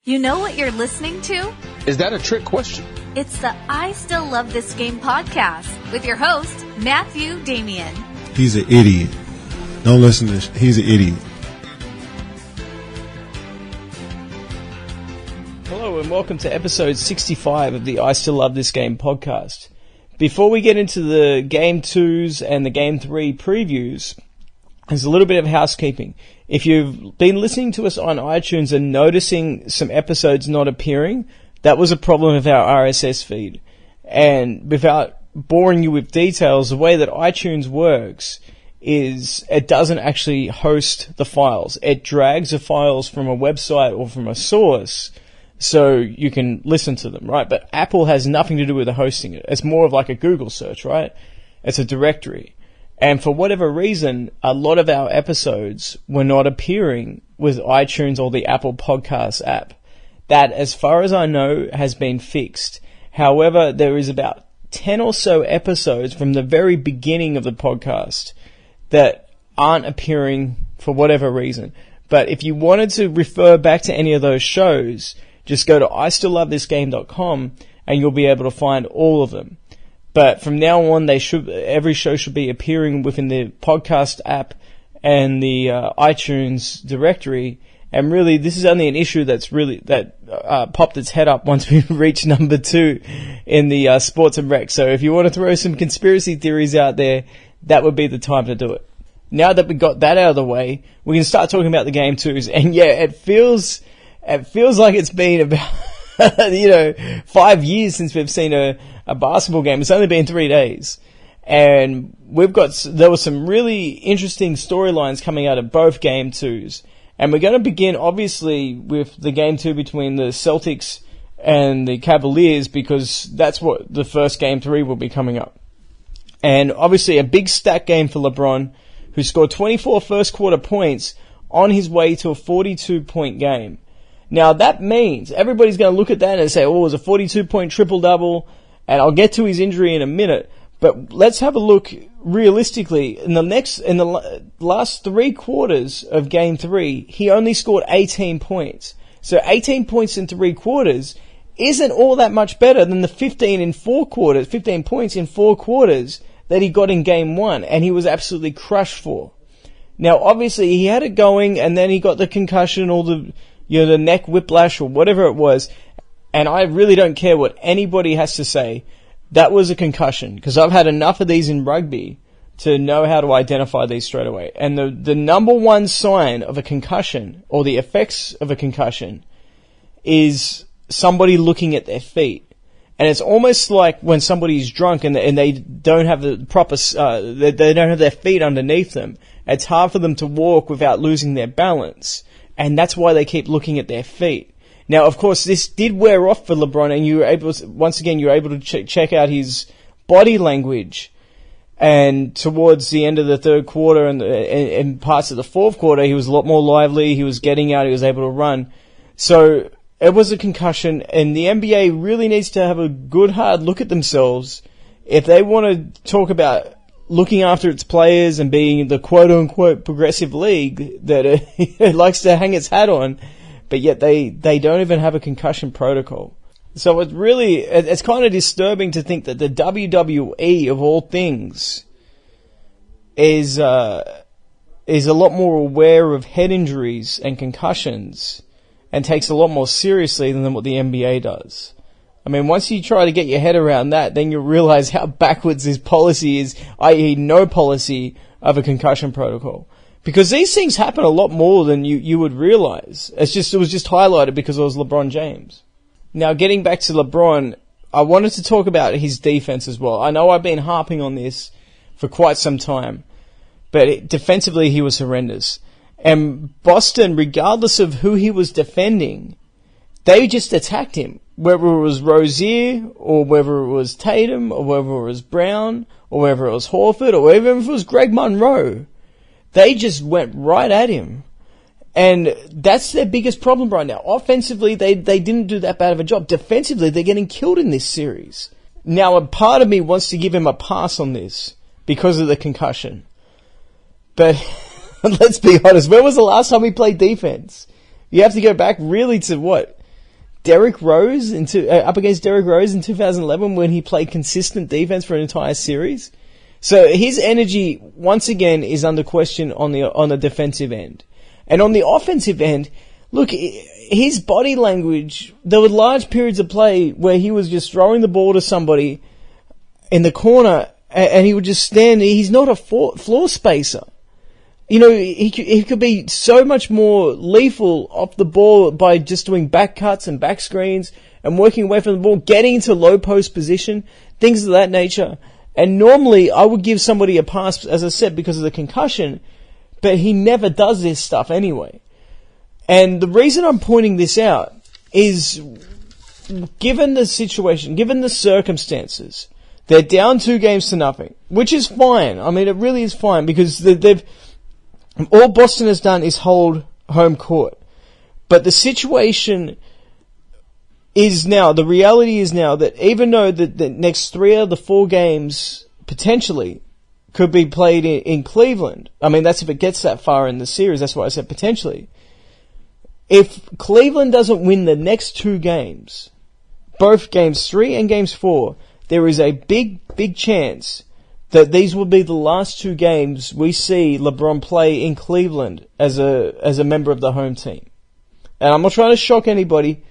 You know what you're listening to? Is that a trick question? It's the I Still Love This Game podcast with your host, Matthew Damian. He's an idiot. Don't listen to this. He's an idiot. Hello and welcome to episode 65 of the I Still Love This Game podcast. Before we get into the Game 2s and the Game 3 previews, there's a little bit of housekeeping. If you've been listening to us on iTunes and noticing some episodes not appearing, that was a problem with our RSS feed. And without boring you with details, the way that iTunes works is it doesn't actually host the files. It drags the files from a website or from a source so you can listen to them, right? But Apple has nothing to do with the hosting it. It's more of like a Google search, right? It's a directory. And for whatever reason, a lot of our episodes were not appearing with iTunes or the Apple Podcasts app. That, as far as I know, has been fixed. However, there is about 10 or so episodes from the very beginning of the podcast that aren't appearing for whatever reason. But if you wanted to refer back to any of those shows, just go to istilllovethisgame.com and you'll be able to find all of them. But from now on, every show should be appearing within the podcast app and the iTunes directory. And really, this is only an issue that popped its head up once we reached number 2 in the sports and rec. So if you want to throw some conspiracy theories out there, that would be the time to do it. Now that we got that out of the way, we can start talking about the Game 2s. And yeah, it feels like it's been about 5 years since we've seen a basketball game. It's only been 3 days. And there were some really interesting storylines coming out of both Game 2s. And we're going to begin, obviously, with the Game 2 between the Celtics and the Cavaliers, because that's what the first Game 3 will be coming up. And obviously a big stat game for LeBron, who scored 24 first quarter points on his way to a 42-point game. Now that means everybody's going to look at that and say, oh, it was a 42-point triple-double, and I'll get to his injury in a minute. But let's have a look realistically. In the last 3 quarters of Game 3, he only scored 18 points. So 18 points in 3 quarters isn't all that much better than the 15 points in 4 quarters that he got in Game 1, and he was absolutely crushed for. Now, obviously, he had it going, and then he got the concussion, or the neck whiplash, or whatever it was. And I really don't care what anybody has to say. That was a concussion, because I've had enough of these in rugby to know how to identify these straight away. And the number one sign of a concussion, or the effects of a concussion, is somebody looking at their feet. And it's almost like when somebody's drunk and they don't have the proper, they don't have their feet underneath them. It's hard for them to walk without losing their balance. And that's why they keep looking at their feet. Now, of course, this did wear off for LeBron, and you were able to check out his body language. And towards the end of the third quarter and parts of the fourth quarter, he was a lot more lively. He was getting out. He was able to run. So it was a concussion, and the NBA really needs to have a good, hard look at themselves if they want to talk about looking after its players and being the quote-unquote progressive league that it likes to hang its hat on. But yet they don't even have a concussion protocol. So it's kind of disturbing to think that the WWE, of all things, is a lot more aware of head injuries and concussions and takes a lot more seriously than what the NBA does. I mean, once you try to get your head around that, then you'll realize how backwards this policy is, i.e. no policy of a concussion protocol. Because these things happen a lot more than you would realize. It was just highlighted because it was LeBron James. Now, getting back to LeBron, I wanted to talk about his defense as well. I know I've been harping on this for quite some time, but defensively he was horrendous. And Boston, regardless of who he was defending, they just attacked him. Whether it was Rozier, or whether it was Tatum, or whether it was Brown, or whether it was Horford, or even if it was Greg Monroe. They just went right at him. And that's their biggest problem right now. Offensively, they didn't do that bad of a job. Defensively, they're getting killed in this series. Now, a part of me wants to give him a pass on this because of the concussion. But let's be honest, when was the last time he played defense? You have to go back really to what? Derrick Rose up against Derrick Rose in 2011 when he played consistent defense for an entire series. So his energy once again is under question on the defensive end. And on the offensive end, look, his body language, there were large periods of play where he was just throwing the ball to somebody in the corner and he would just stand. He's not a floor spacer. You know, he could be so much more lethal off the ball by just doing back cuts and back screens and working away from the ball, getting into low post position, things of that nature. And normally I would give somebody a pass, as I said, because of the concussion, but he never does this stuff anyway. And the reason I'm pointing this out is, given the situation, given the circumstances, they're down 2-0, which is fine. I mean, it really is fine because all Boston has done is hold home court. But the situation is now, the reality is now that even though the next 3 out of the 4 games potentially could be played in Cleveland, I mean, that's if it gets that far in the series, that's why I said potentially. If Cleveland doesn't win the next 2 games, both games 3 and games 4, there is a big chance that these will be the last 2 games we see LeBron play in Cleveland as a member of the home team. And I'm not trying to shock anybody,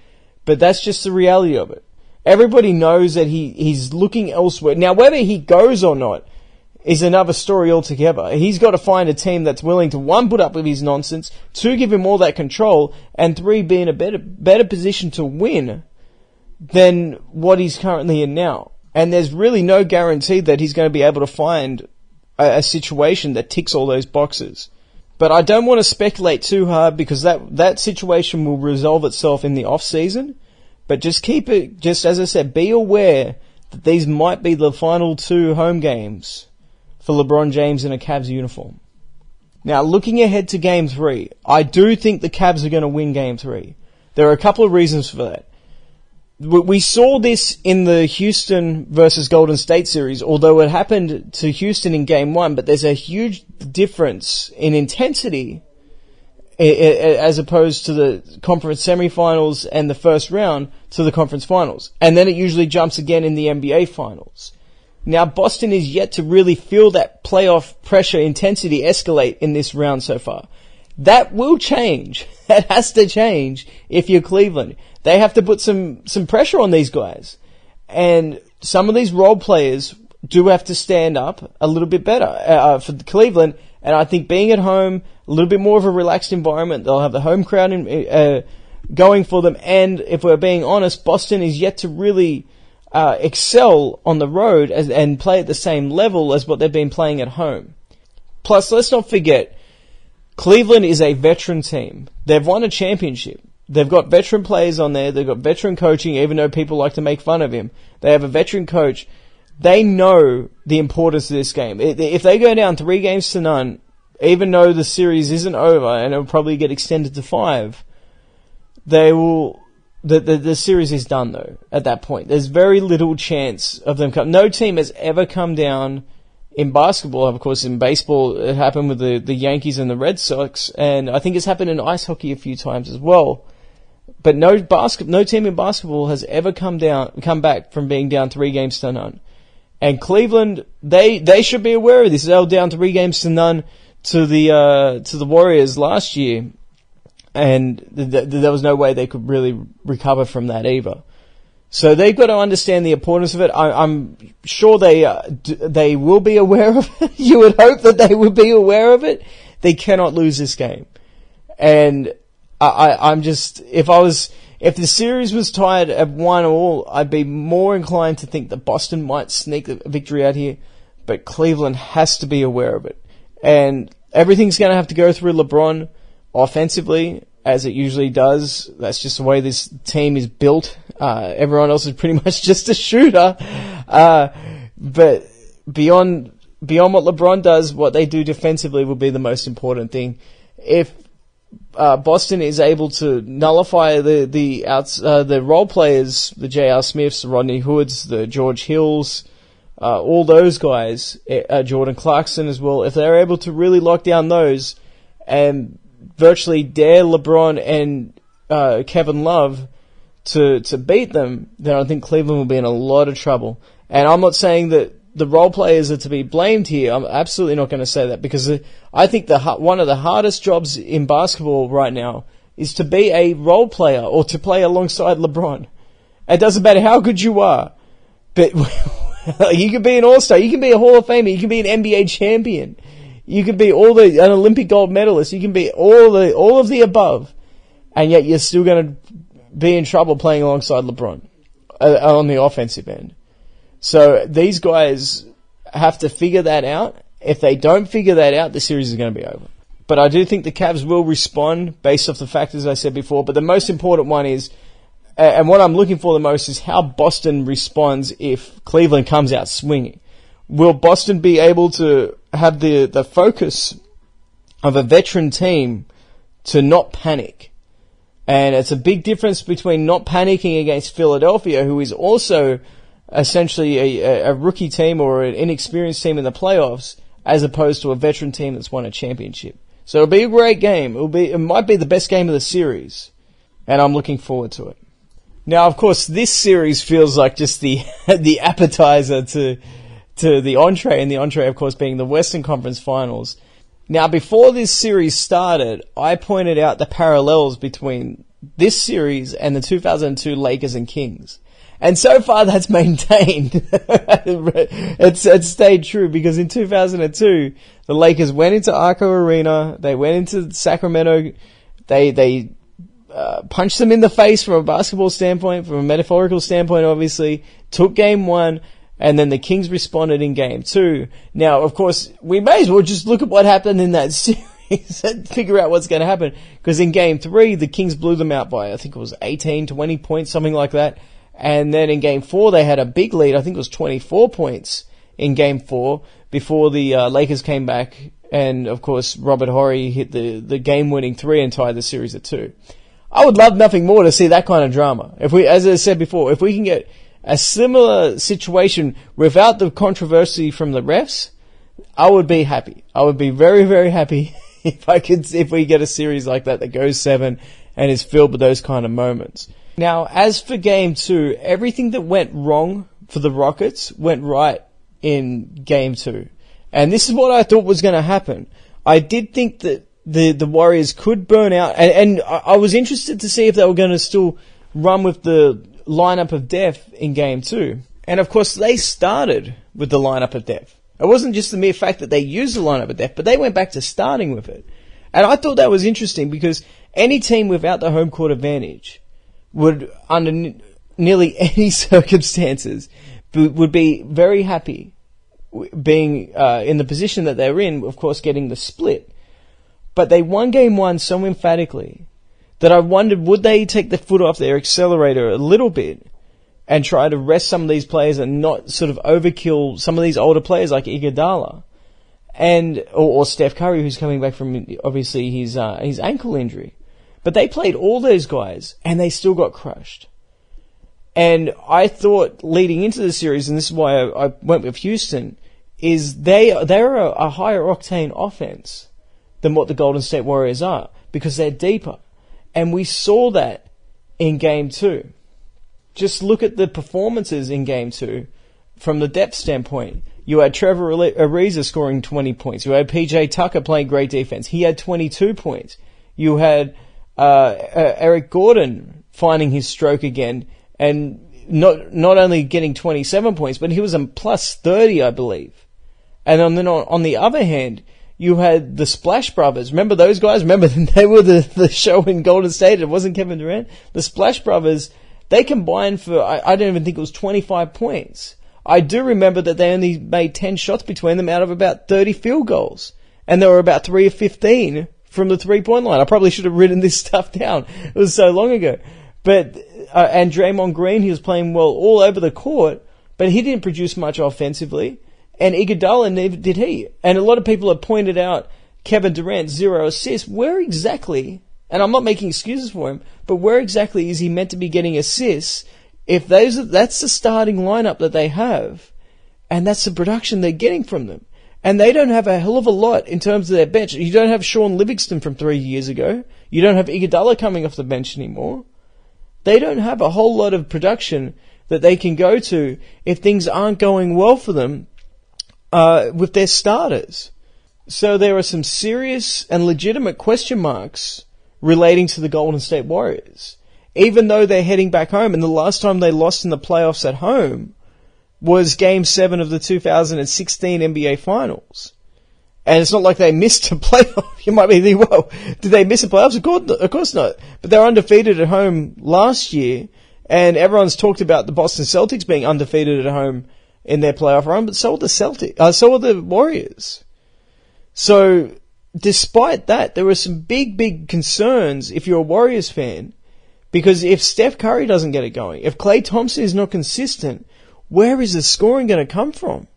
but that's just the reality of it. Everybody knows that he's looking elsewhere. Now, whether he goes or not is another story altogether. He's got to find a team that's willing to, 1, put up with his nonsense, 2, give him all that control, and 3, be in a better position to win than what he's currently in now. And there's really no guarantee that he's going to be able to find a situation that ticks all those boxes. But I don't want to speculate too hard because that situation will resolve itself in the off season. But just keep it, just as I said, be aware that these might be the final 2 home games for LeBron James in a Cavs uniform. Now, looking ahead to Game 3, I do think the Cavs are going to win Game 3. There are a couple of reasons for that. We saw this in the Houston versus Golden State series, although it happened to Houston in Game 1, but there's a huge difference in intensity as opposed to the conference semifinals and the first round to the conference finals. And then it usually jumps again in the NBA finals. Now, Boston is yet to really feel that playoff pressure intensity escalate in this round so far. That will change. That has to change if you're Cleveland. They have to put some pressure on these guys. And some of these role players do have to stand up a little bit better for Cleveland. And I think being at home, a little bit more of a relaxed environment, they'll have the home crowd going for them. And if we're being honest, Boston is yet to really excel on the road and play at the same level as what they've been playing at home. Plus, let's not forget, Cleveland is a veteran team. They've won a championship. They've got veteran players on there. They've got veteran coaching, even though people like to make fun of him. They have a veteran coach. They know the importance of this game. If they go down 3-0, even though the series isn't over and it'll probably get extended to 5, they will. The series is done though. At that point, there's very little chance of them come. No team has ever come down in basketball. Of course, in baseball, it happened with the Yankees and the Red Sox, and I think it's happened in ice hockey a few times as well. But no team in basketball has ever come back from being down 3-0. And Cleveland, they should be aware of this. They were down 3-0 to the Warriors last year, and there was no way they could really recover from that either. So they've got to understand the importance of it. I'm sure they will be aware of it. You would hope that they would be aware of it. They cannot lose this game. And I'm just, if the series was tied at 1-1, I'd be more inclined to think that Boston might sneak a victory out here, but Cleveland has to be aware of it. And everything's going to have to go through LeBron offensively, as it usually does. That's just the way this team is built. Everyone else is pretty much just a shooter. But beyond what LeBron does, what they do defensively will be the most important thing. If Boston is able to nullify the role players, the J.R. Smiths, the Rodney Hoods, the George Hills, all those guys, Jordan Clarkson as well, if they're able to really lock down those and virtually dare LeBron and Kevin Love to beat them, then I think Cleveland will be in a lot of trouble. And I'm not saying that the role players are to be blamed here. I'm absolutely not going to say that, because I think one of the hardest jobs in basketball right now is to be a role player or to play alongside LeBron. It doesn't matter how good you are, but you can be an all-star, you can be a Hall of Famer, you can be an NBA champion, you can be an Olympic gold medalist, you can be all of the above, and yet you're still going to be in trouble playing alongside LeBron on the offensive end. So these guys have to figure that out. If they don't figure that out, the series is going to be over. But I do think the Cavs will respond based off the factors I said before. But the most important one is, and what I'm looking for the most, is how Boston responds if Cleveland comes out swinging. Will Boston be able to have the focus of a veteran team to not panic? And it's a big difference between not panicking against Philadelphia, who is also essentially a rookie team or an inexperienced team in the playoffs, as opposed to a veteran team that's won a championship. So it'll be a great game. It might be the best game of the series, and I'm looking forward to it. Now, of course, this series feels like just the appetizer to the entree, and the entree, of course, being the Western Conference Finals. Now, before this series started, I pointed out the parallels between this series and the 2002 Lakers and Kings. And so far, that's maintained. It's stayed true, because in 2002, the Lakers went into Arco Arena, they went into Sacramento, they punched them in the face from a basketball standpoint, from a metaphorical standpoint, obviously, took game one, and then the Kings responded in game two. Now, of course, we may as well just look at what happened in that series and figure out what's going to happen, because in game three, the Kings blew them out by, I think it was 18, 20 points, something like that. And then in game four, they had a big lead. I think it was 24 points in game four before the Lakers came back. And of course, Robert Horry hit the game-winning three and tied the series at 2. I would love nothing more to see that kind of drama. As I said before, if we can get a similar situation without the controversy from the refs, I would be happy. I would be very, very happy if we get a series like that goes 7 and is filled with those kind of moments. Now, as for game 2, everything that went wrong for the Rockets went right in game 2. And this is what I thought was going to happen. I did think that the Warriors could burn out, and I was interested to see if they were going to still run with the lineup of depth in game 2. And of course, they started with the lineup of depth. It wasn't just the mere fact that they used the lineup of depth, but they went back to starting with it. And I thought that was interesting, because any team without the home court advantage would, under nearly any circumstances, would be very happy being in the position that they're in, of course, getting the split. But they won game 1 so emphatically that I wondered, would they take the foot off their accelerator a little bit and try to rest some of these players and not sort of overkill some of these older players like Iguodala or Steph Curry, who's coming back from, obviously, his ankle injury. But they played all those guys, and they still got crushed. And I thought, leading into the series, and this is why I went with Houston, is they're a higher octane offense than what the Golden State Warriors are, because they're deeper. And we saw that in game 2. Just look at the performances in game 2 from the depth standpoint. You had Trevor Ariza scoring 20 points. You had PJ Tucker playing great defense. He had 22 points. You had Eric Gordon finding his stroke again, and not only getting 27 points, but he was a plus 30, I believe. And then on the other hand, you had the Splash Brothers. Remember those guys? Remember they were the show in Golden State. It wasn't Kevin Durant. The Splash Brothers, they combined for, I don't even think it was 25 points. I do remember that they only made 10 shots between them out of about 30 field goals. And they were about 3 of 15 from the 3-point line. I probably should have written this stuff down. It was so long ago. But, and Draymond Green, he was playing well all over the court, but he didn't produce much offensively. And Iguodala, neither did he. And a lot of people have pointed out Kevin Durant, 0 assists. Where exactly, and I'm not making excuses for him, but where exactly is he meant to be getting assists if that's the starting lineup that they have, and that's the production they're getting from them? And they don't have a hell of a lot in terms of their bench. You don't have Sean Livingston from 3 years ago. You don't have Iguodala coming off the bench anymore. They don't have a whole lot of production that they can go to if things aren't going well for them with their starters. So there are some serious and legitimate question marks relating to the Golden State Warriors. Even though they're heading back home, and the last time they lost in the playoffs at home was Game 7 of the 2016 NBA Finals. And it's not like they missed a playoff. You might be thinking, whoa, did they miss a playoffs? Of course not. But they're undefeated at home last year, and everyone's talked about the Boston Celtics being undefeated at home in their playoff run, but so are the Warriors. So, despite that, there are some big concerns if you're a Warriors fan, because if Steph Curry doesn't get it going, if Klay Thompson is not consistent, where is the scoring going to come from?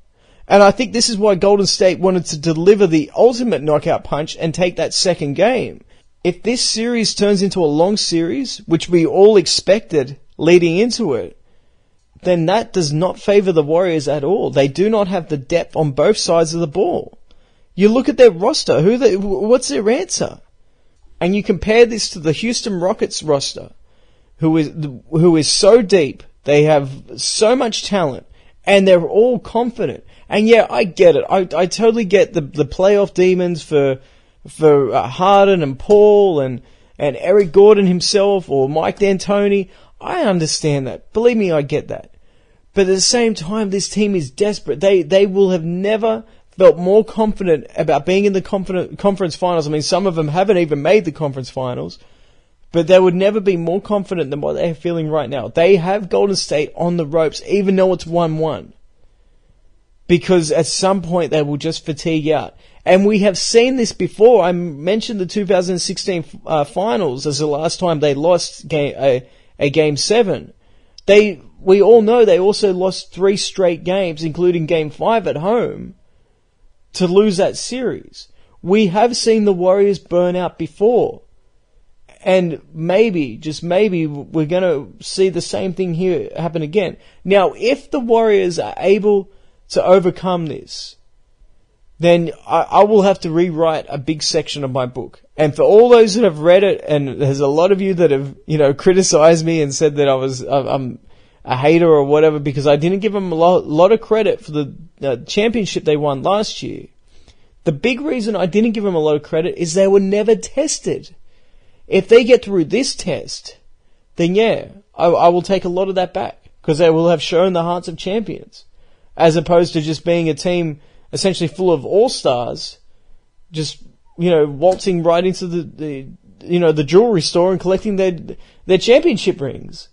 And I think this is why Golden State wanted to deliver the ultimate knockout punch and take that second game. If this series turns into a long series, which we all expected leading into it, then that does not favour the Warriors at all. They do not have the depth on both sides of the ball. You look at their roster, what's their answer? And you compare this to the Houston Rockets roster, who is so deep, they have so much talent, and they're all confident. And yeah, I get it. I totally get the playoff demons for Harden and Paul and Eric Gordon himself or Mike D'Antoni. I understand that. Believe me, I get that. But at the same time, this team is desperate. They will have never felt more confident about being in the conference finals. I mean, some of them haven't even made the conference finals, but they would never be more confident than what they're feeling right now. They have Golden State on the ropes, even though it's 1-1. Because at some point they will just fatigue out. And we have seen this before. I mentioned the 2016 finals as the last time they lost Game 7. We all know they also lost 3 straight games, including Game 5 at home, to lose that series. We have seen the Warriors burn out before. And maybe, just maybe, we're going to see the same thing here happen again. Now, if the Warriors are able to overcome this, then I will have to rewrite a big section of my book. And for all those that have read it, and there's a lot of you that have, criticized me and said that I'm a hater or whatever because I didn't give them a lot of credit for the championship they won last year. The big reason I didn't give them a lot of credit is they were never tested. If they get through this test, then yeah, I will take a lot of that back because they will have shown the hearts of champions, as opposed to just being a team essentially full of all-stars, just, waltzing right into the jewelry store and collecting their championship rings.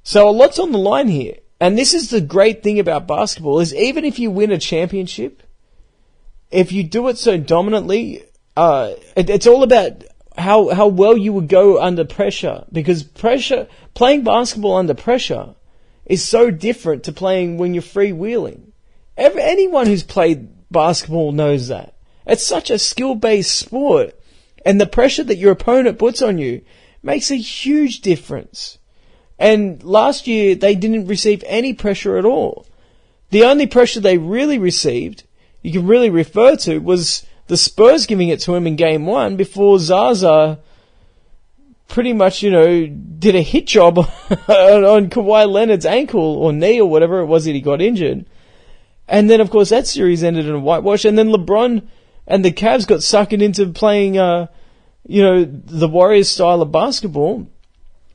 So a lot's on the line here. And this is the great thing about basketball, is even if you win a championship, if you do it so dominantly, it's all about how well you would go under pressure, because playing basketball under pressure is so different to playing when you're freewheeling. Anyone who's played basketball knows that. It's such a skill-based sport, and the pressure that your opponent puts on you makes a huge difference. And last year, they didn't receive any pressure at all. The only pressure they really received, you can really refer to, was the Spurs giving it to him in Game 1 before Zaza pretty much, did a hit job on Kawhi Leonard's ankle or knee or whatever it was that he got injured. And then, of course, that series ended in a whitewash. And then LeBron and the Cavs got suckered into playing, the Warriors style of basketball,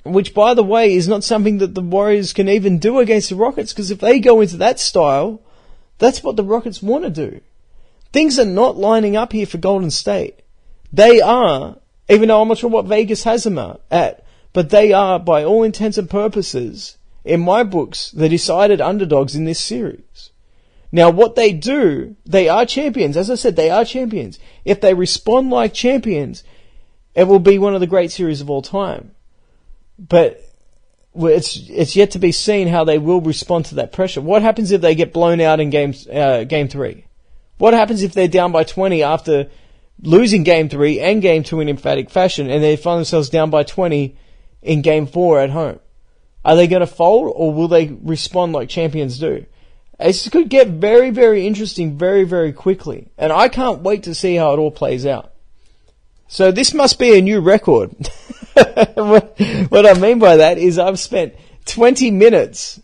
which, by the way, is not something that the Warriors can even do against the Rockets, because if they go into that style, that's what the Rockets want to do. Things are not lining up here for Golden State. They are, even though I'm not sure what Vegas has them at, but they are, by all intents and purposes, in my books, the decided underdogs in this series. Now, what they do, they are champions. As I said, they are champions. If they respond like champions, it will be one of the great series of all time. But it's yet to be seen how they will respond to that pressure. What happens if they get blown out in Game 3? What happens if they're down by 20 after losing Game 3 and Game 2 in emphatic fashion, and they find themselves down by 20 in Game 4 at home? Are they going to fold, or will they respond like champions do? This could get very, very interesting very, very quickly. And I can't wait to see how it all plays out. So this must be a new record. What I mean by that is I've spent 20 minutes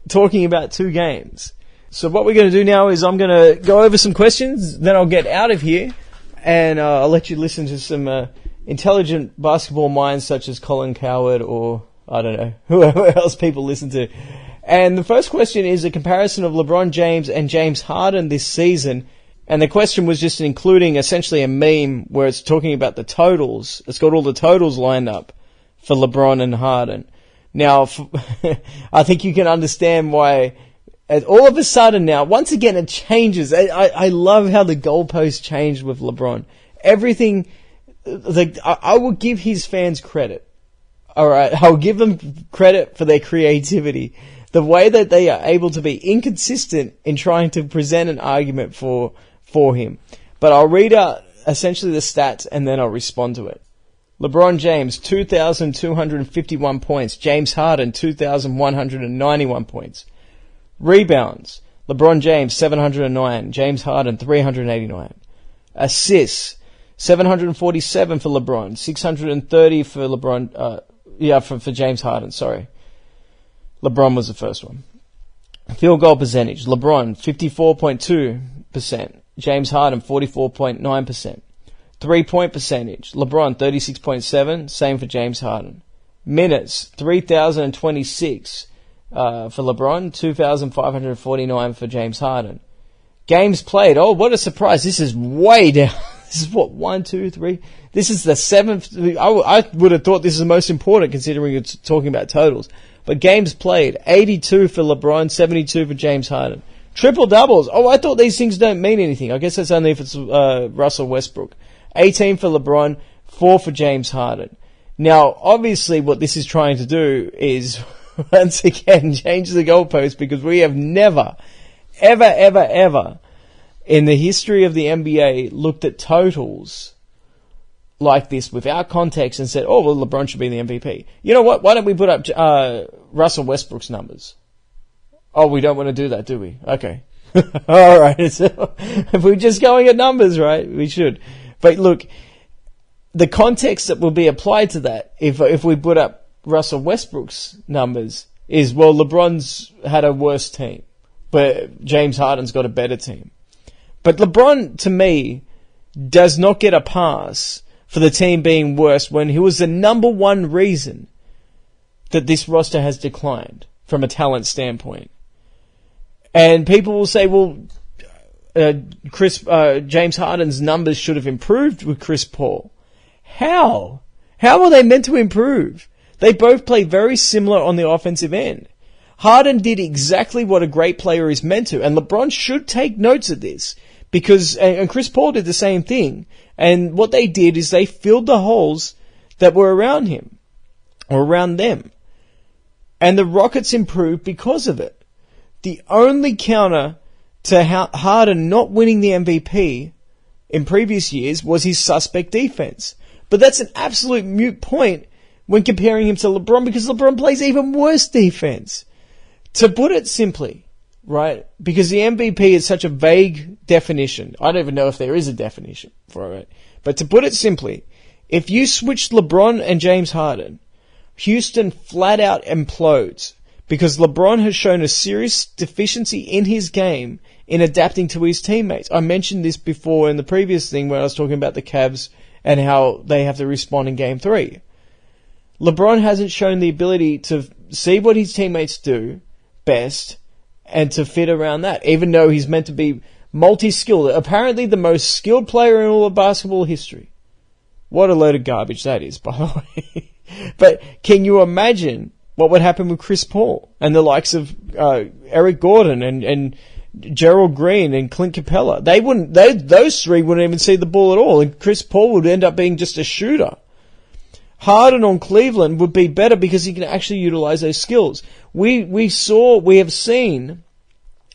talking about 2 games. So what we're going to do now is I'm going to go over some questions, then I'll get out of here, and I'll let you listen to some intelligent basketball minds such as Colin Coward or, I don't know, whoever else people listen to. And the first question is a comparison of LeBron James and James Harden this season. And the question was just including essentially a meme where it's talking about the totals. It's got all the totals lined up for LeBron and Harden. Now, I think you can understand why all of a sudden now, once again, it changes. I love how the goalposts changed with LeBron. Everything, I will give his fans credit. All right, I'll give them credit for their creativity. The way that they are able to be inconsistent in trying to present an argument for him. But I'll read out essentially the stats and then I'll respond to it. LeBron James, 2,251 points. James Harden, 2,191 points. Rebounds, LeBron James, 709. James Harden, 389. Assists, 747 for LeBron. 630 for LeBron, for James Harden, sorry. LeBron was the first one. Field goal percentage, LeBron, 54.2%. James Harden, 44.9%. 3-point percentage, LeBron, 36.7%, same for James Harden. Minutes, 3,026 for LeBron, 2,549 for James Harden. Games played, oh, what a surprise, this is way down. This is what, 1, 2, 3? This is the 7th. I would have thought this is the most important considering it's talking about totals. But games played, 82 for LeBron, 72 for James Harden. Triple doubles. Oh, I thought these things don't mean anything. I guess that's only if it's Russell Westbrook. 18 for LeBron, 4 for James Harden. Now, obviously what this is trying to do is, once again, change the goalpost because we have never, ever in the history of the NBA looked at totals like this without context and said, oh, well, LeBron should be the MVP. You know what? Why don't we put up Russell Westbrook's numbers? Oh, we don't want to do that, do we? Okay. All right. So, if we're just going at numbers, right, we should. But look, the context that will be applied to that, if we put up Russell Westbrook's numbers, is, well, LeBron's had a worse team, but James Harden's got a better team. But LeBron, to me, does not get a pass for the team being worse when he was the number one reason that this roster has declined from a talent standpoint. And people will say, well, James Harden's numbers should have improved with Chris Paul. How? How are they meant to improve? They both play very similar on the offensive end. Harden did exactly what a great player is meant to, and LeBron should take notes of this because, and Chris Paul did the same thing. And what they did is they filled the holes that were around him or around them. And the Rockets improved because of it. The only counter to Harden not winning the MVP in previous years was his suspect defense. But that's an absolute moot point when comparing him to LeBron because LeBron plays even worse defense. To put it simply, right, because the MVP is such a vague definition. I don't even know if there is a definition for it. But to put it simply, if you switch LeBron and James Harden, Houston flat out implodes because LeBron has shown a serious deficiency in his game in adapting to his teammates. I mentioned this before in the previous thing when I was talking about the Cavs and how they have to respond in Game 3. LeBron hasn't shown the ability to see what his teammates do best and to fit around that, even though he's meant to be multi-skilled. Apparently the most skilled player in all of basketball history. What a load of garbage that is, by the way. But can you imagine what would happen with Chris Paul and the likes of Eric Gordon and Gerald Green and Clint Capella? Those three wouldn't even see the ball at all, and Chris Paul would end up being just a shooter. Harden on Cleveland would be better because he can actually utilize those skills. We have seen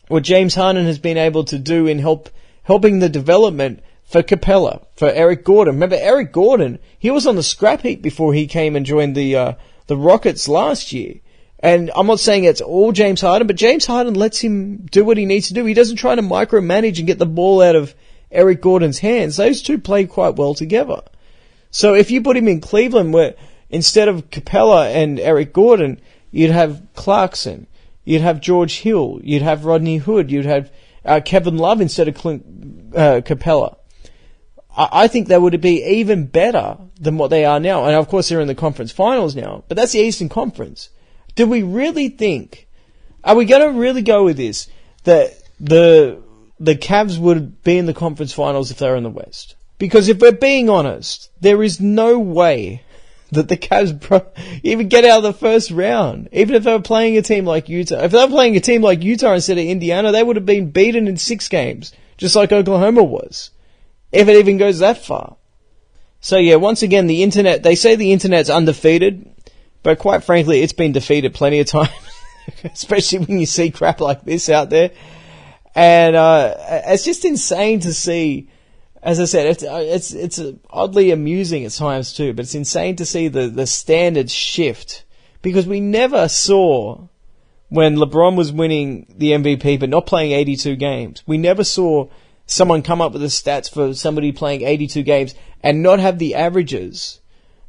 what James Harden has been able to do in helping the development for Capella, for Eric Gordon. Remember, Eric Gordon, he was on the scrap heap before he came and joined the Rockets last year. And I'm not saying it's all James Harden, but James Harden lets him do what he needs to do. He doesn't try to micromanage and get the ball out of Eric Gordon's hands. Those two play quite well together. So if you put him in Cleveland, where instead of Capella and Eric Gordon, you'd have Clarkson, you'd have George Hill, you'd have Rodney Hood, you'd have Kevin Love instead of Capella. I think they would be even better than what they are now. And of course they're in the conference finals now, but that's the Eastern Conference. Do we really think, are we going to really go with this, that the Cavs would be in the conference finals if they were in the West? Because if we're being honest, there is no way that the Cavs even get out of the first round. Even if they were playing a team like Utah. If they were playing a team like Utah instead of Indiana, they would have been beaten in 6 games, just like Oklahoma was. If it even goes that far. So yeah, once again, the internet, they say the internet's undefeated, but quite frankly, it's been defeated plenty of times. Especially when you see crap like this out there. And, it's just insane to see, as I said, it's oddly amusing at times too, but it's insane to see the standard shift. Because we never saw, when LeBron was winning the MVP but not playing 82 games, we never saw someone come up with the stats for somebody playing 82 games and not have the averages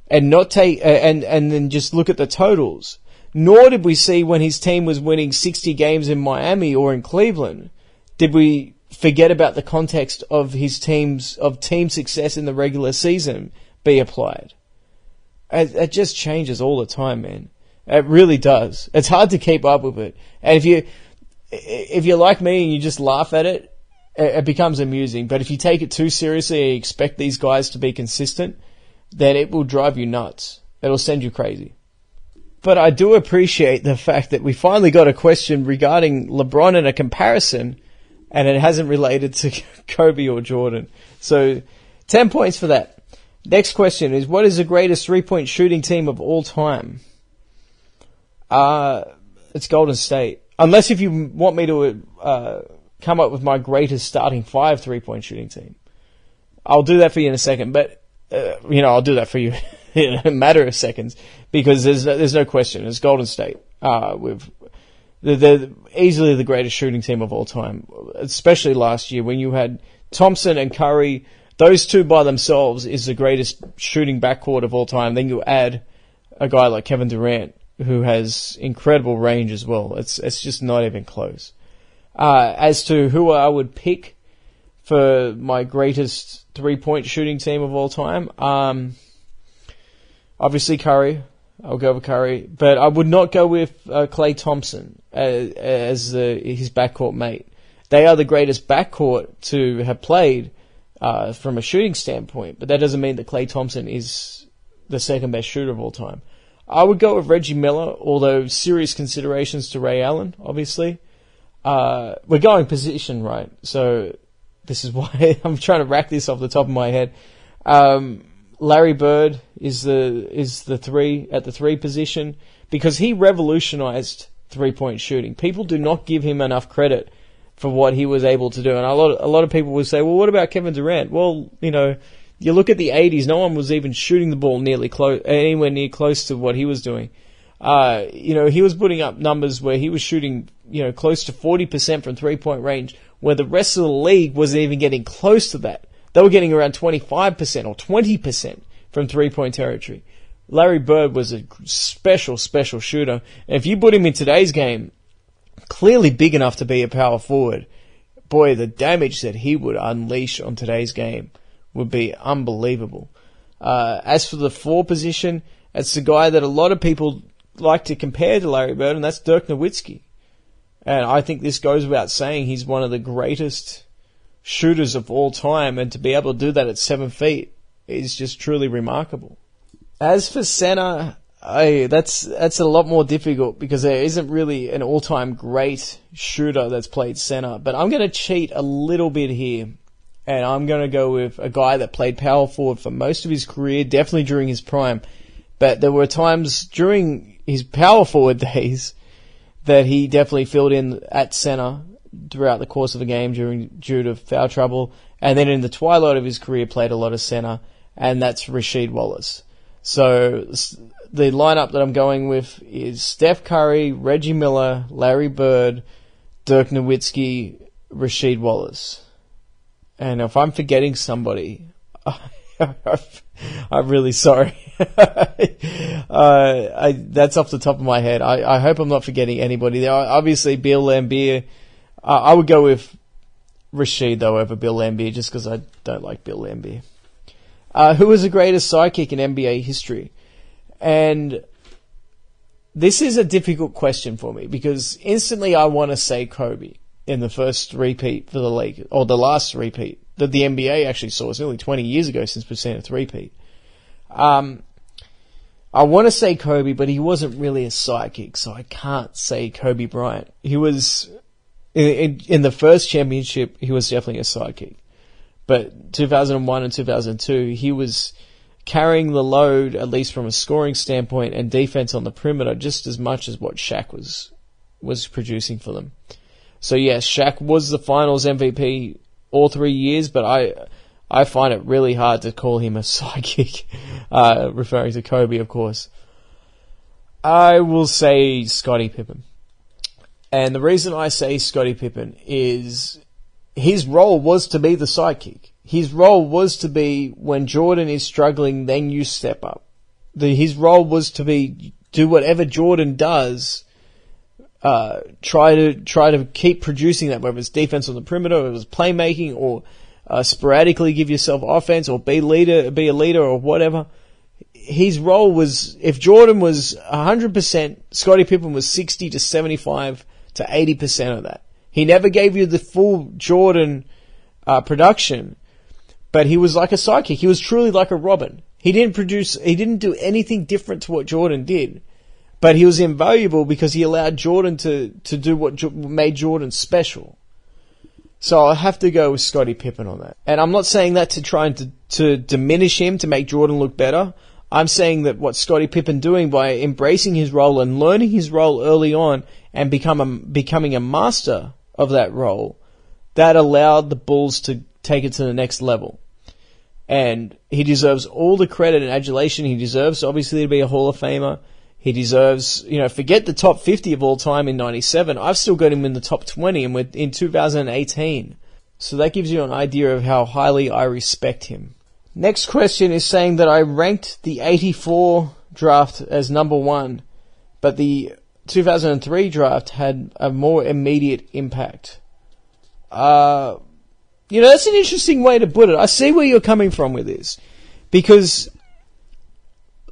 and not take, and then just look at the totals. Nor did we see when his team was winning 60 games in Miami or in Cleveland, did we forget about the context of his team success in the regular season be applied. It just changes all the time, man. It really does. It's hard to keep up with it. And if you're like me and you just laugh at it, it becomes amusing. But if you take it too seriously and you expect these guys to be consistent, then it will drive you nuts. It'll send you crazy. But I do appreciate the fact that we finally got a question regarding LeBron and a comparison, and it hasn't related to Kobe or Jordan. So 10 points for that. Next question is, what is the greatest three-point shooting team of all time? It's Golden State. Unless if you want me to come up with my greatest starting 5 three-point shooting team. I'll do that for you in a second, but I'll do that for you in a matter of seconds, because there's no question. It's Golden State. They're easily the greatest shooting team of all time, especially last year when you had Thompson and Curry. Those two by themselves is the greatest shooting backcourt of all time. Then you add a guy like Kevin Durant, who has incredible range as well. It's just not even close. As to who I would pick for my greatest three-point shooting team of all time, obviously Curry. I'll go with Curry, but I would not go with Klay Thompson as his backcourt mate. They are the greatest backcourt to have played from a shooting standpoint, but that doesn't mean that Klay Thompson is the second best shooter of all time. I would go with Reggie Miller, although serious considerations to Ray Allen, obviously. We're going position, right? So this is why I'm trying to rack this off the top of my head. Larry Bird is the 3 at the 3 position, because he revolutionized three-point shooting. People do not give him enough credit for what he was able to do. And a lot of people would say, well, what about Kevin Durant? Well, you look at the 80s, no one was even shooting the ball anywhere near close to what he was doing. He was putting up numbers where he was shooting, close to 40% from three-point range, where the rest of the league wasn't even getting close to that. They were getting around 25% or 20% from three-point territory. Larry Bird was a special, special shooter. And if you put him in today's game, clearly big enough to be a power forward, boy, the damage that he would unleash on today's game would be unbelievable. As for the 4 position, it's the guy that a lot of people like to compare to Larry Bird, and that's Dirk Nowitzki. And I think this goes without saying, he's one of the greatest shooters of all time, and to be able to do that at 7 feet is just truly remarkable. As for center, that's a lot more difficult, because there isn't really an all-time great shooter that's played center. But I'm going to cheat a little bit here, and I'm going to go with a guy that played power forward for most of his career, definitely during his prime. But there were times during his power forward days that he definitely filled in at center throughout the course of the game due to foul trouble. And then in the twilight of his career, played a lot of center, and that's Rasheed Wallace. So the lineup that I'm going with is Steph Curry, Reggie Miller, Larry Bird, Dirk Nowitzki, Rasheed Wallace. And if I'm forgetting somebody, I'm really sorry. That's off the top of my head. I hope I'm not forgetting anybody there. Obviously, Bill Laimbeer. I would go with Rashid, though, over Bill Laimbeer, just because I don't like Bill Laimbeer. Who was the greatest sidekick in NBA history? And this is a difficult question for me, because instantly I want to say Kobe in the first repeat for the league, or the last repeat that the NBA actually saw. It's nearly 20 years ago since we've seen a three-peat. I want to say Kobe, but he wasn't really a sidekick, so I can't say Kobe Bryant. He was, in the first championship, he was definitely a sidekick. But 2001 and 2002, he was carrying the load, at least from a scoring standpoint, and defense on the perimeter, just as much as what Shaq was producing for them. So yes, Shaq was the finals MVP all 3 years, but I find it really hard to call him a sidekick, referring to Kobe, of course. I will say Scottie Pippen. And the reason I say Scottie Pippen is his role was to be the sidekick. His role was to be, when Jordan is struggling, then you step up. His role was to be, do whatever Jordan does, try to keep producing that, whether it's defense on the perimeter, whether it's playmaking, or sporadically give yourself offense, or be a leader, or whatever. His role was, if Jordan was 100%, Scottie Pippen was 60 to 75 to 80% of that. He never gave you the full Jordan production, but he was like a sidekick. He was truly like a Robin. He didn't do anything different to what Jordan did, but he was invaluable because he allowed Jordan to do what made Jordan special. So I have to go with Scottie Pippen on that. And I'm not saying that to try to diminish him, to make Jordan look better. I'm saying that what Scottie Pippen doing by embracing his role and learning his role early on and becoming a master of that role, that allowed the Bulls to take it to the next level. And he deserves all the credit and adulation he deserves, obviously, to be a Hall of Famer. He deserves, forget the top 50 of all time in 97. I've still got him in the top 20 and we're in 2018. So that gives you an idea of how highly I respect him. Next question is saying that I ranked the 84 draft as number one, but the 2003 draft had a more immediate impact. That's an interesting way to put it. I see where you're coming from with this, because,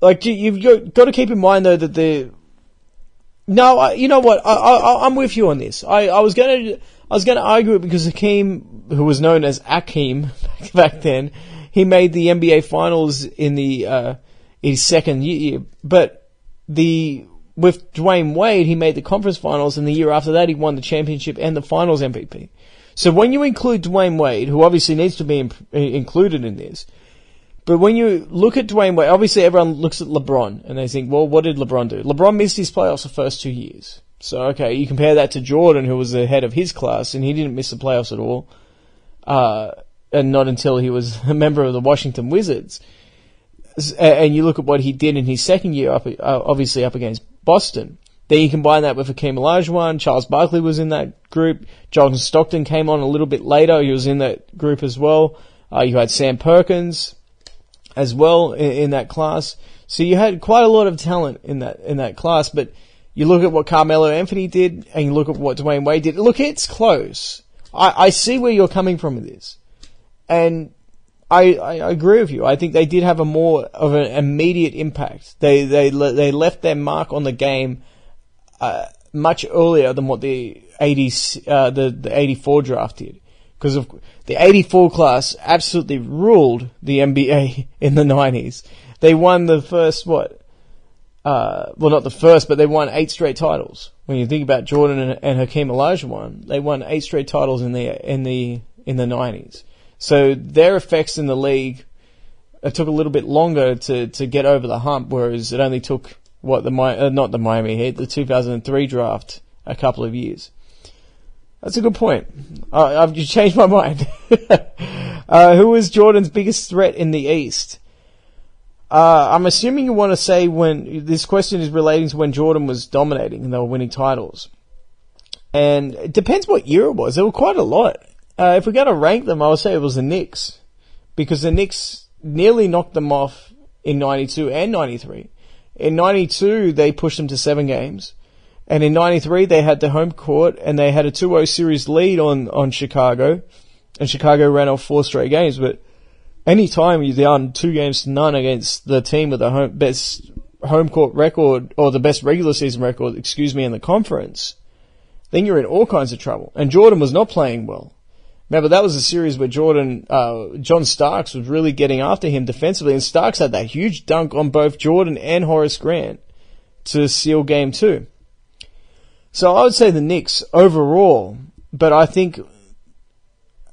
you've got to keep in mind though that you know what? I'm with you on this. I was gonna argue it because Hakeem, who was known as Akeem back then, he made the NBA Finals in his second year, but with Dwayne Wade, he made the conference finals, and the year after that, he won the championship and the finals MVP. So when you include Dwayne Wade, who obviously needs to be included in this, but when you look at Dwayne Wade, obviously everyone looks at LeBron, and they think, well, what did LeBron do? LeBron missed his playoffs the first 2 years. So, okay, you compare that to Jordan, who was the head of his class, and he didn't miss the playoffs at all, and not until he was a member of the Washington Wizards. And you look at what he did in his second year, obviously up against Boston. Then you combine that with Hakeem Olajuwon. Charles Barkley was in that group. John Stockton came on a little bit later. He was in that group as well. You had Sam Perkins as well in that class. So you had quite a lot of talent in that class. But you look at what Carmelo Anthony did, and you look at what Dwayne Wade did. Look, it's close. I see where you're coming from with this, and I agree with you. I think they did have a more of an immediate impact. They left their mark on the game much earlier than what the 84 draft did, because of the 84 class absolutely ruled the NBA in the 90s. They won the first not the first, but they won 8 straight titles. When you think about Jordan and Hakeem Olajuwon, they won 8 straight titles in the 90s. So their effects in the league, it took a little bit longer to get over the hump, whereas it only took not the Miami Heat, the 2003 draft, a couple of years. That's a good point. I've just changed my mind. Who was Jordan's biggest threat in the East? I'm assuming you want to say when this question is relating to when Jordan was dominating and they were winning titles. And it depends what year it was. There were quite a lot. If we're going to rank them, I would say it was the Knicks. Because the Knicks nearly knocked them off in 92 and 93. In 92, they pushed them to 7 games. And in 93, they had the home court and they had a 2-0 series lead on Chicago. And Chicago ran off 4 straight games. But any time you're down 2-0 against the team with the best home court record, or the best regular season record, in the conference, then you're in all kinds of trouble. And Jordan was not playing well. Remember, that was a series where John Starks was really getting after him defensively, and Starks had that huge dunk on both Jordan and Horace Grant to seal Game 2. So I would say the Knicks overall, but I think you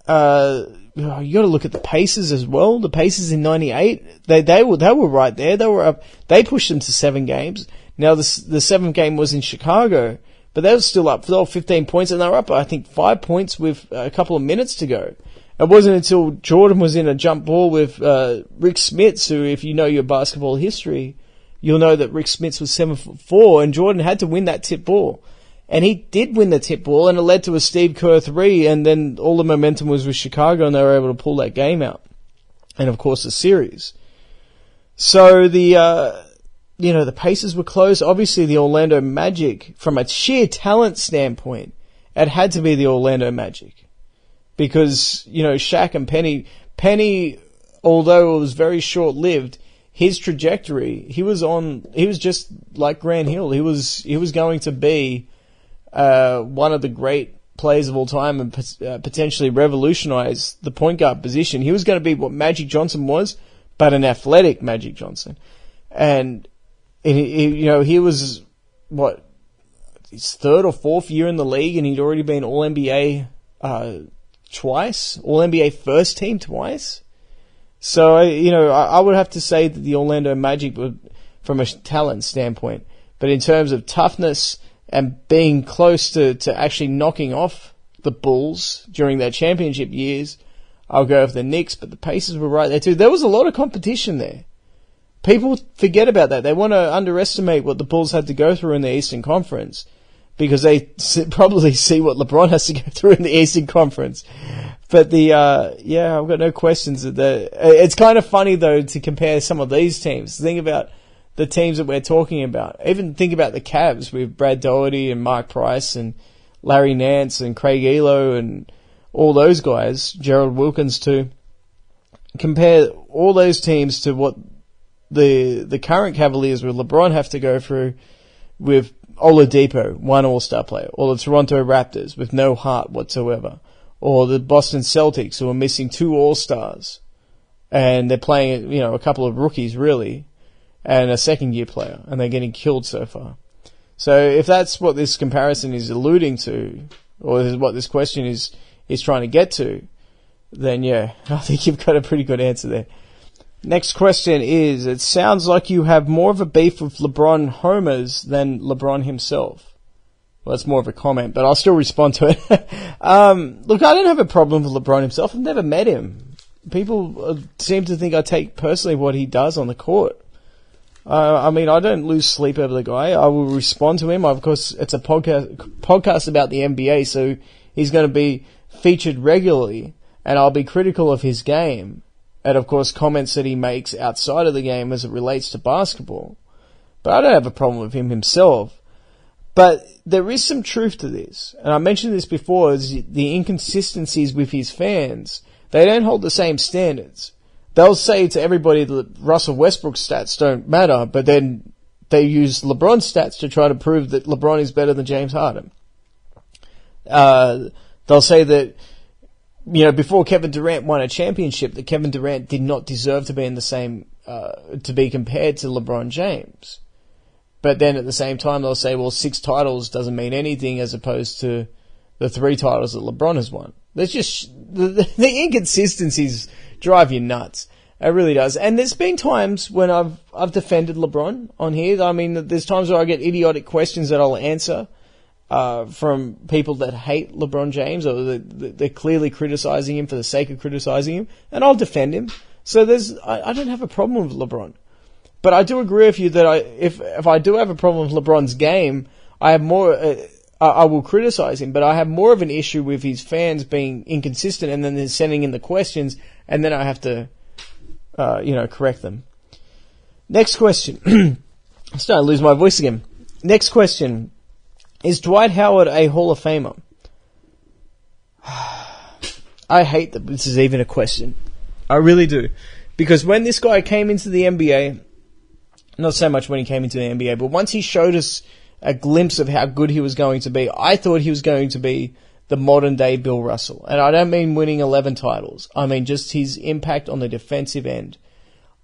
got to look at the Pacers as well. The Pacers in 98, they were right there. They were up. They pushed them to 7 games. Now the 7th game was in Chicago, but they were still up for 15 points, and they were up, I think, 5 points with a couple of minutes to go. It wasn't until Jordan was in a jump ball with Rick Smits, who, if you know your basketball history, you'll know that Rick Smits was 7'4", and Jordan had to win that tip ball. And he did win the tip ball, and it led to a Steve Kerr 3, and then all the momentum was with Chicago, and they were able to pull that game out. And, of course, the series. So the Pacers were close. Obviously, the Orlando Magic, from a sheer talent standpoint, it had to be the Orlando Magic. Because, Shaq and Penny, although it was very short-lived, his trajectory, he was just like Grant Hill. He was going to be one of the great players of all time and potentially revolutionize the point guard position. He was going to be what Magic Johnson was, but an athletic Magic Johnson. And he was his 3rd or 4th year in the league, and he'd already been All-NBA twice, All-NBA first team twice. So I would have to say that the Orlando Magic would, from a talent standpoint, but in terms of toughness and being close to actually knocking off the Bulls during their championship years, I'll go with the Knicks. But the Pacers were right there too. There was a lot of competition there. People forget about that. They want to underestimate what the Bulls had to go through in the Eastern Conference because they probably see what LeBron has to go through in the Eastern Conference. But I've got no questions. It's kind of funny, though, to compare some of these teams. Think about the teams that we're talking about. Even think about the Cavs with Brad Daugherty and Mark Price and Larry Nance and Craig Elo and all those guys, Gerald Wilkins too. Compare all those teams to what the current Cavaliers with LeBron have to go through with Oladipo, one All-Star player, or the Toronto Raptors with no heart whatsoever, or the Boston Celtics who are missing 2 All-Stars and they're playing, a couple of rookies really, and a second-year player, and they're getting killed so far. So if that's what this comparison is alluding to, or is what this question is trying to get to, then yeah, I think you've got a pretty good answer there. Next question is, it sounds like you have more of a beef with LeBron homers than LeBron himself. Well, that's more of a comment, but I'll still respond to it. Look, I don't have a problem with LeBron himself. I've never met him. People seem to think I take personally what he does on the court. I don't lose sleep over the guy. I will respond to him. Of course, it's a podcast about the NBA, so he's going to be featured regularly, and I'll be critical of his game. And, of course, comments that he makes outside of the game as it relates to basketball. But I don't have a problem with him himself. But there is some truth to this. And I mentioned this before, is the inconsistencies with his fans. They don't hold the same standards. They'll say to everybody that Russell Westbrook's stats don't matter, but then they use LeBron's stats to try to prove that LeBron is better than James Harden. They'll say that, before Kevin Durant won a championship, that Kevin Durant did not deserve to be in the same, to be compared to LeBron James. But then at the same time, they'll say, well, 6 titles doesn't mean anything as opposed to the 3 titles that LeBron has won. There's just, the inconsistencies drive you nuts. It really does. And there's been times when I've defended LeBron on here. I mean, there's times where I get idiotic questions that I'll answer from people that hate LeBron James, or they're clearly criticizing him for the sake of criticizing him, and I'll defend him. So I don't have a problem with LeBron. But I do agree with you that if I do have a problem with LeBron's game, I have more, I will criticize him, but I have more of an issue with his fans being inconsistent, and then they're sending in the questions, and then I have to correct them. Next question. I'm starting to lose my voice again. Next question. Is Dwight Howard a Hall of Famer? I hate that this is even a question. I really do. Because when this guy came into the NBA, not so much when he came into the NBA, but once he showed us a glimpse of how good he was going to be, I thought he was going to be the modern day Bill Russell. And I don't mean winning 11 titles. I mean just his impact on the defensive end.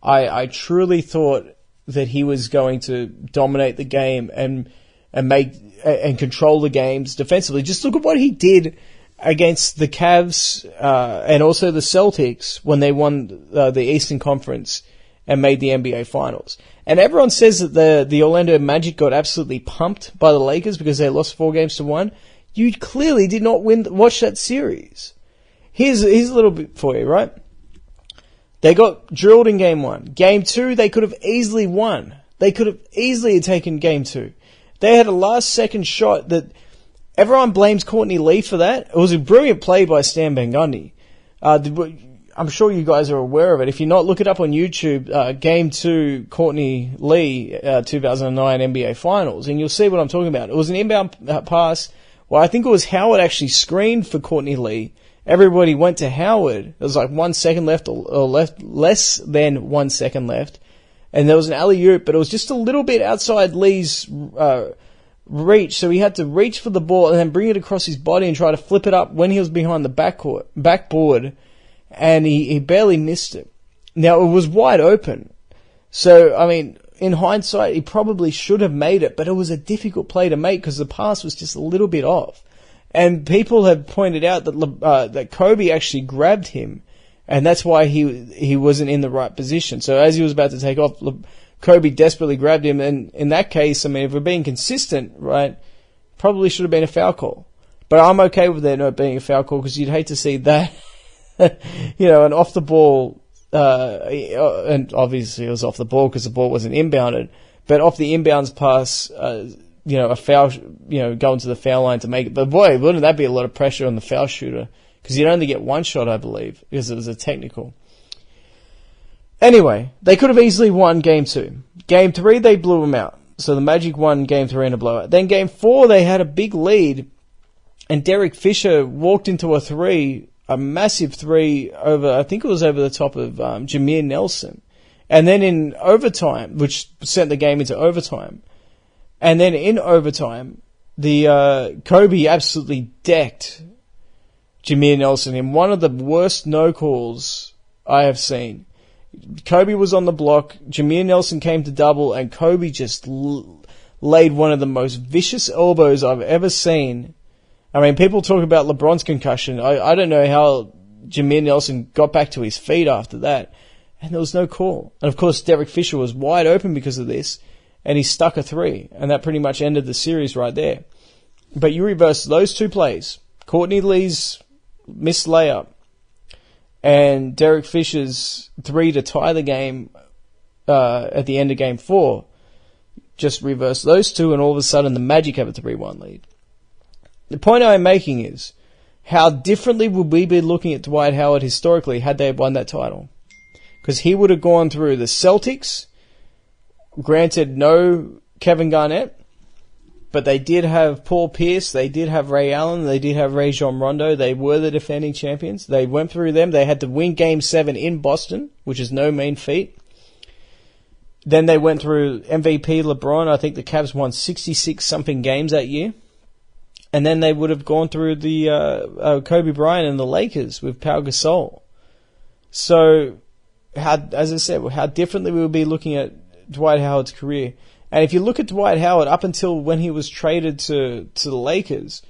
I truly thought that he was going to dominate the game and control the games defensively. Just look at what he did against the Cavs and also the Celtics when they won the Eastern Conference and made the NBA Finals. And everyone says that the Orlando Magic got absolutely pumped by the Lakers because they lost 4-1. You clearly did not watch that series. Here's a little bit for you, right? They got drilled in Game 1. Game 2, they could have easily won. They could have easily taken Game 2. They had a last-second shot that everyone blames Courtney Lee for that. It was a brilliant play by Stan Van Gundy. I'm sure you guys are aware of it. If you're not, look it up on YouTube, Game 2, Courtney Lee, 2009 NBA Finals, and you'll see what I'm talking about. It was an inbound pass. Well, I think it was Howard actually screened for Courtney Lee. Everybody went to Howard. There was like 1 second left or less than 1 second left. And there was an alley-oop, but it was just a little bit outside Lee's reach. So he had to reach for the ball and then bring it across his body and try to flip it up when he was behind the backboard. And he barely missed it. Now, it was wide open. So, I mean, in hindsight, he probably should have made it, but it was a difficult play to make because the pass was just a little bit off. And people have pointed out that Kobe actually grabbed him, and that's why he wasn't in the right position. So as he was about to take off, Kobe desperately grabbed him, and in that case, I mean, if we're being consistent, right, probably should have been a foul call. But I'm okay with there not being a foul call because you'd hate to see that, an off the ball, and obviously it was off the ball because the ball wasn't inbounded, but off the inbounds pass, a foul, going to the foul line to make it. But boy, wouldn't that be a lot of pressure on the foul shooter? Because you'd only get one shot, I believe, because it was a technical. Anyway, they could have easily won Game 2. Game 3, they blew them out. So the Magic won Game 3 in a blowout. Then Game 4, they had a big lead, and Derek Fisher walked into a massive three I think it was over the top of Jameer Nelson. And then in overtime, which sent the game into overtime, and then in overtime, the Kobe absolutely decked Jameer Nelson in one of the worst no-calls I have seen. Kobe was on the block, Jameer Nelson came to double, and Kobe just laid one of the most vicious elbows I've ever seen. I mean, people talk about LeBron's concussion. I don't know how Jameer Nelson got back to his feet after that, and there was no call. And of course, Derek Fisher was wide open because of this, and he stuck a three, and that pretty much ended the series right there. But you reverse those two plays, Courtney Lee's missed layup and Derek Fisher's three to tie the game at the end of Game 4, just reverse those two, and all of a sudden the Magic have a 3-1 lead. The point I'm making is, how differently would we be looking at Dwight Howard historically had they won that title? Because he would have gone through the Celtics. Granted, no Kevin Garnett, but they did have Paul Pierce, they did have Ray Allen, they did have Rajon Rondo. They were the defending champions. They went through them. They had to win Game 7 in Boston, which is no mean feat. Then they went through MVP LeBron. I think the Cavs won 66-something games that year. And then they would have gone through the Kobe Bryant and the Lakers with Pau Gasol. So, as I said, how differently we would be looking at Dwight Howard's career. And if you look at Dwight Howard up until when he was traded to the Lakers,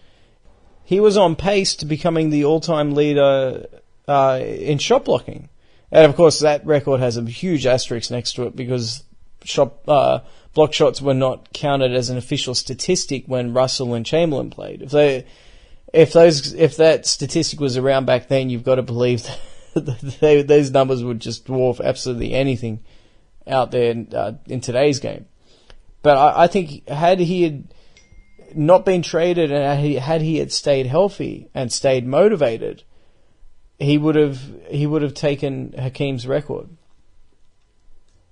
he was on pace to becoming the all-time leader in shot blocking. And of course, that record has a huge asterisk next to it because block shots were not counted as an official statistic when Russell and Chamberlain played. If that statistic was around back then, you've got to believe that those numbers would just dwarf absolutely anything out there in today's game. But I think had he not been traded and had he stayed healthy and stayed motivated, he would have taken Hakeem's record.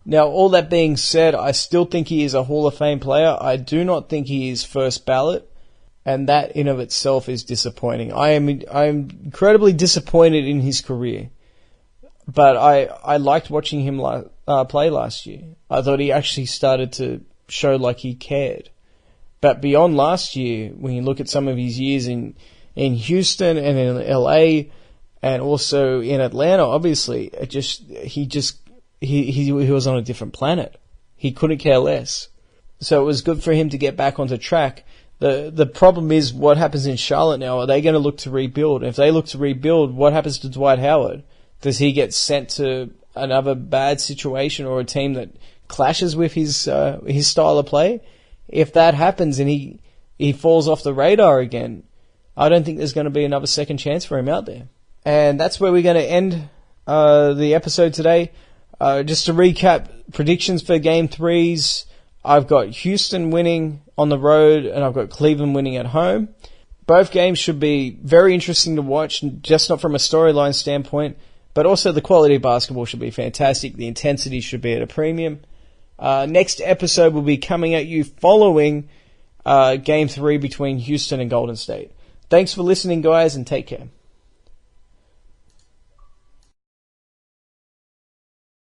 Now, all that being said, I still think he is a Hall of Fame player. I do not think he is first ballot, and that in of itself is disappointing. I'm incredibly disappointed in his career, but I liked watching him play last year. I thought he actually started to show like he cared. But beyond last year, when you look at some of his years in Houston and in LA and also in Atlanta, obviously, he was on a different planet. He couldn't care less. So it was good for him to get back onto track. The problem is what happens in Charlotte now. Are they going to look to rebuild? If they look to rebuild, what happens to Dwight Howard? Does he get sent to another bad situation or a team that clashes with his style of play? If that happens and he falls off the radar again, I don't think there's going to be another second chance for him out there. And that's where we're going to end the episode today. Just to recap, predictions for Game 3s, I've got Houston winning on the road and I've got Cleveland winning at home. Both games should be very interesting to watch, just not from a storyline standpoint, but also the quality of basketball should be fantastic. The intensity should be at a premium. Next episode will be coming at you following Game 3 between Houston and Golden State. Thanks for listening, guys, and take care.